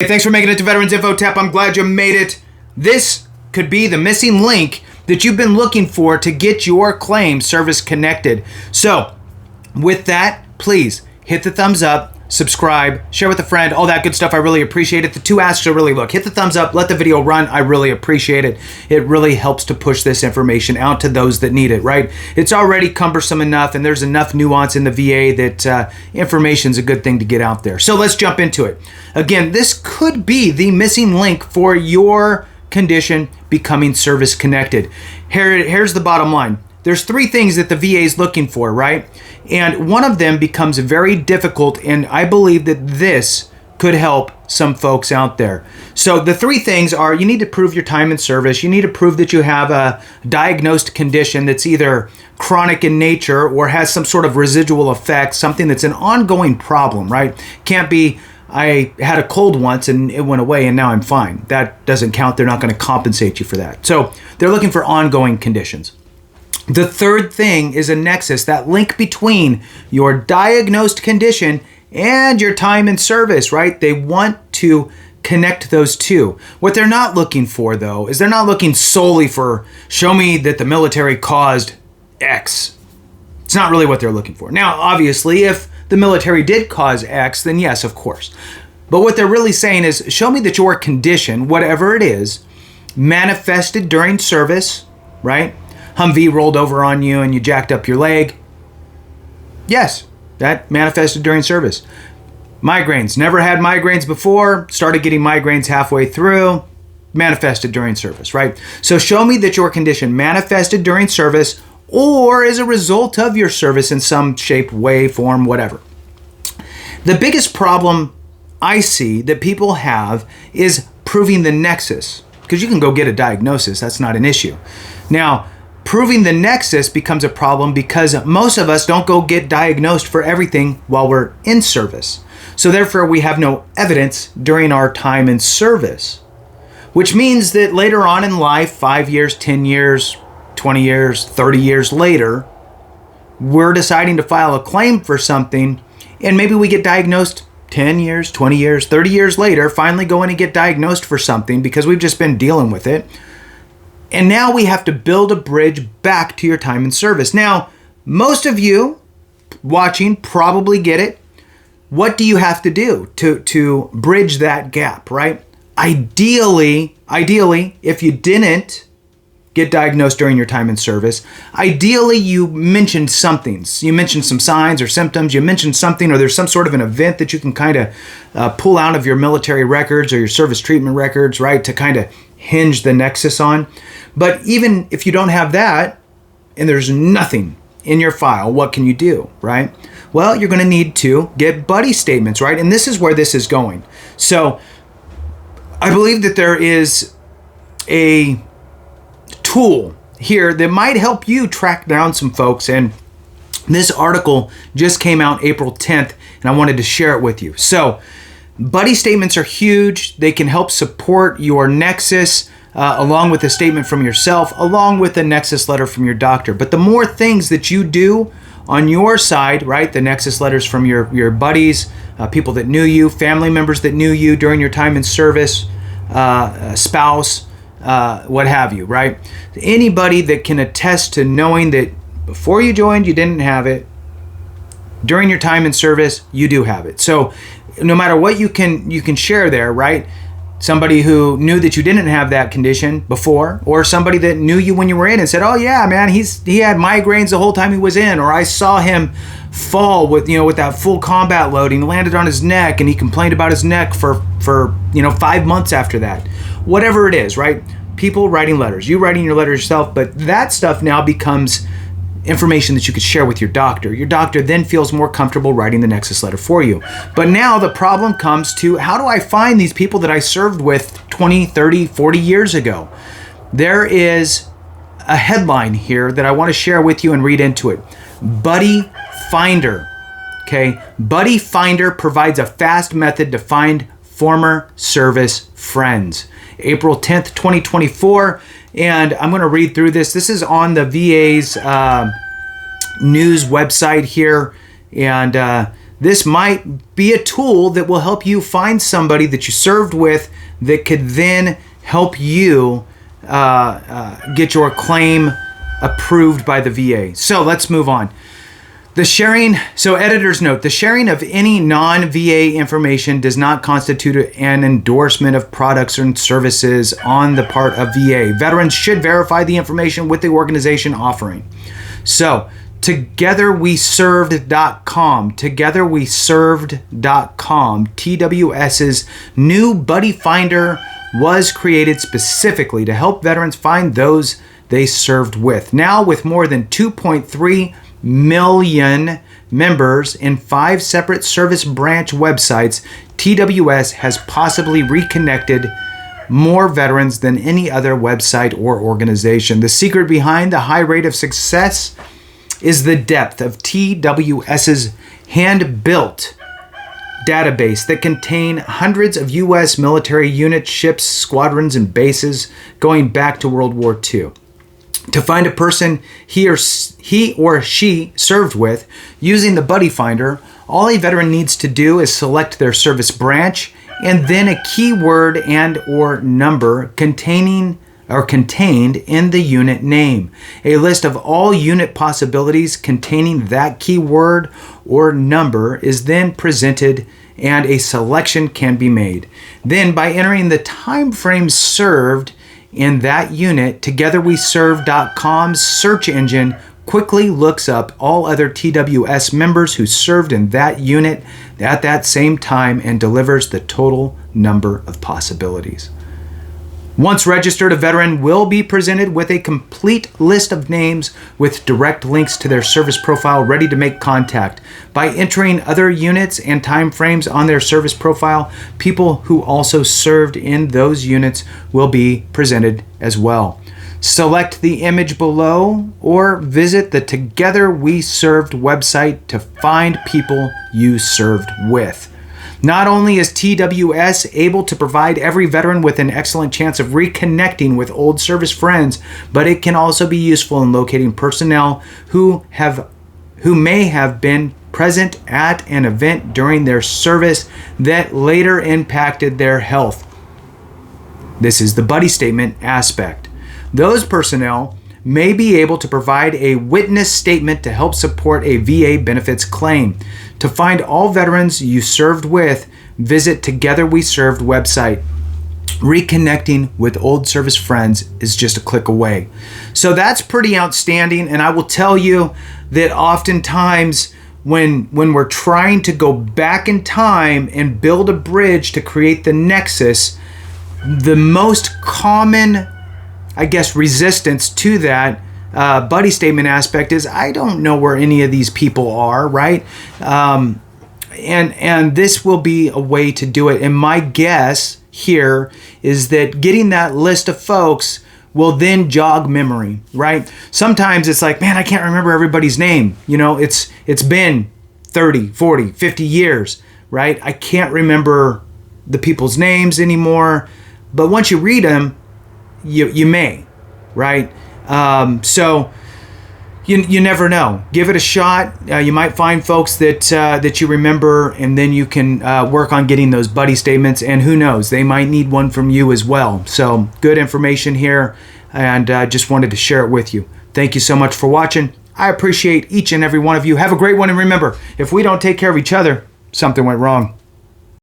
Hey, thanks for making it to Veterans Info Tap. I'm glad you made it. This could be the missing link that you've been looking for to get your claim service connected. So, with that, please hit the thumbs up, subscribe, share with a friend, all that good stuff. I really appreciate it. The two asks are really, look, hit the thumbs up, let the video run. I really appreciate it. It really helps to push this information out to those that need it, right? It's already cumbersome enough, and there's enough nuance in the VA that information's a good thing to get out there. So let's jump into it. Again, this could be the missing link for your condition becoming service connected. Here's the bottom line. There's three things that the VA is looking for, right? And one of them becomes very difficult, and I believe that this could help some folks out there. So the three things are: you need to prove your time in service, you need to prove that you have a diagnosed condition that's either chronic in nature or has some sort of residual effect, something that's an ongoing problem, right? Can't be, I had a cold once and it went away and now I'm fine. That doesn't count. They're not going to compensate you for that. So they're looking for ongoing conditions. The third thing is a nexus, that link between your diagnosed condition and your time in service, right? They want to connect those two. What they're not looking for, though, is they're not looking solely for, show me that the military caused X. It's not really what they're looking for. Now, obviously, if the military did cause X, then yes, of course. But what they're really saying is, show me that your condition, whatever it is, manifested during service, right? Humvee rolled over on you and you jacked up your leg. Yes, that manifested during service. Migraines, never had migraines before, started getting migraines halfway through, manifested during service, right? So show me that your condition manifested during service or as a result of your service in some shape, way, form, whatever. The biggest problem I see that people have is proving the nexus, because you can go get a diagnosis, that's not an issue. Now, proving the nexus becomes a problem because most of us don't go get diagnosed for everything while we're in service. So therefore, we have no evidence during our time in service, which means that later on in life, 5 years, 10 years, 20 years, 30 years later, we're deciding to file a claim for something, and maybe we get diagnosed 10 years, 20 years, 30 years later, finally go in and get diagnosed for something because we've just been dealing with it. And now we have to build a bridge back to your time in service. Now, most of you watching probably get it. What do you have to do to bridge that gap, right? Ideally, if you didn't get diagnosed during your time in service, ideally you mentioned something. You mentioned some signs or symptoms. You mentioned something, or there's some sort of an event that you can kind of pull out of your military records or your service treatment records, right, to kind of hinge the nexus on. But even if you don't have that and there's nothing in your file, what can you do, right? Well, you're going to need to get buddy statements, right? And this is where this is going. So I believe that there is a tool here that might help you track down some folks. And this article just came out April 10th, and I wanted to share it with you. So buddy statements are huge. They can help support your nexus, along with a statement from yourself, along with a nexus letter from your doctor. But the more things that you do on your side, right, the nexus letters from your buddies, people that knew you, family members that knew you during your time in service, spouse, what have you, right? Anybody that can attest to knowing that before you joined, you didn't have it. During your time in service, you do have it. So no matter what you can share there, right? Somebody who knew that you didn't have that condition before, or somebody that knew you when you were in and said, oh yeah, man, he had migraines the whole time he was in, or I saw him fall with that full combat loading, landed on his neck, and he complained about his neck for 5 months after that. Whatever it is, right? People writing letters, you writing your letter yourself, but that stuff now becomes information that you could share with your doctor. Your doctor then feels more comfortable writing the nexus letter for you. But now the problem comes to, how do I find these people that I served with 20, 30, 40 years ago? There is a headline here that I want to share with you and read into it. Buddy Finder. Okay, Buddy Finder provides a fast method to find former service friends. April 10th, 2024. And I'm going to read through this. This is on the VA's news website here. And this might be a tool that will help you find somebody that you served with that could then help you get your claim approved by the VA. So let's move on. Editor's note, the sharing of any non-VA information does not constitute an endorsement of products and services on the part of VA. Veterans should verify the information with the organization offering. So, TogetherWeServed.com, TWS's new Buddy Finder was created specifically to help veterans find those they served with. Now, with more than 2.3 million members in 5 separate service branch websites, TWS has possibly reconnected more veterans than any other website or organization. The secret behind the high rate of success is the depth of TWS's hand-built database that contain hundreds of U.S. military units, ships, squadrons, and bases going back to World War II. To find a person he or she served with using the Buddy Finder, all a veteran needs to do is select their service branch and then a keyword and or number contained in the unit name. A list of all unit possibilities containing that keyword or number is then presented and a selection can be made. Then by entering the time frame served in that unit, TogetherWeServe.com's search engine quickly looks up all other TWS members who served in that unit at that same time and delivers the total number of possibilities. Once registered, a veteran will be presented with a complete list of names with direct links to their service profile ready to make contact. By entering other units and time frames on their service profile, people who also served in those units will be presented as well. Select the image below or visit the Together We Served website to find people you served with. Not only is TWS able to provide every veteran with an excellent chance of reconnecting with old service friends, but it can also be useful in locating personnel who may have been present at an event during their service that later impacted their health. This is the buddy statement aspect. Those personnel may be able to provide a witness statement to help support a VA benefits claim. To find all veterans you served with, visit Together We Served website. Reconnecting with old service friends is just a click away. So that's pretty outstanding, and I will tell you that oftentimes when we're trying to go back in time and build a bridge to create the Nexus, the most common resistance to that buddy statement aspect is, I don't know where any of these people are, right? And this will be a way to do it. And my guess here is that getting that list of folks will then jog memory, right? Sometimes it's like, man, I can't remember everybody's name. It's been 30, 40, 50 years, right? I can't remember the people's names anymore. But once you read them, you may, right? So you never know. Give it a shot. You might find folks that you remember, and then you can work on getting those buddy statements. And who knows, they might need one from you as well. So good information here, and just wanted to share it with you. Thank you so much for watching. I appreciate each and every one of you. Have a great one, and remember, if we don't take care of each other, something went wrong.